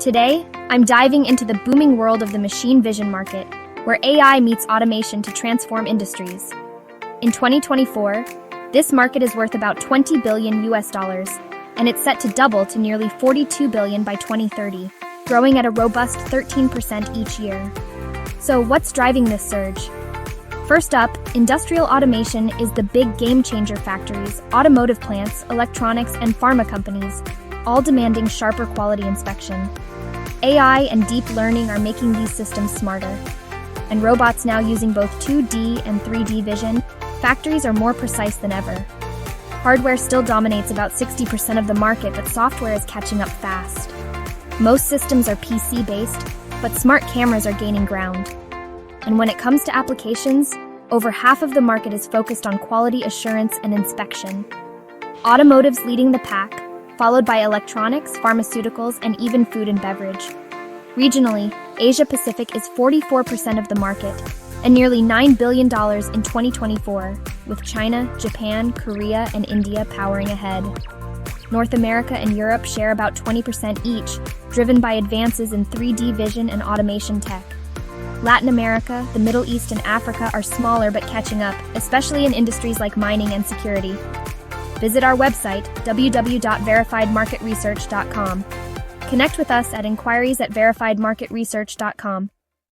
Today, I'm diving into the booming world of the machine vision market, where AI meets automation to transform industries. In 2024, this market is worth about $20 billion, and it's set to double to nearly $42 billion by 2030, growing at a robust 13% each year. So what's driving this surge? First up, industrial automation is the big game-changer. Factories, automotive plants, electronics, and pharma companies, all demanding sharper quality inspection. AI and deep learning are making these systems smarter. And robots now using both 2D and 3D vision, factories are more precise than ever. Hardware still dominates about 60% of the market, but software is catching up fast. Most systems are PC-based, but smart cameras are gaining ground. And when it comes to applications, over half of the market is focused on quality assurance and inspection. Automotive's leading the pack, followed by electronics, pharmaceuticals, and even food and beverage. Regionally, Asia-Pacific is 44% of the market, and nearly $9 billion in 2024, with China, Japan, Korea, and India powering ahead. North America and Europe share about 20% each, driven by advances in 3D vision and automation tech. Latin America, the Middle East, and Africa are smaller but catching up, especially in industries like mining and security. Visit our website, www.verifiedmarketresearch.com. Connect with us at inquiries@verifiedmarketresearch.com.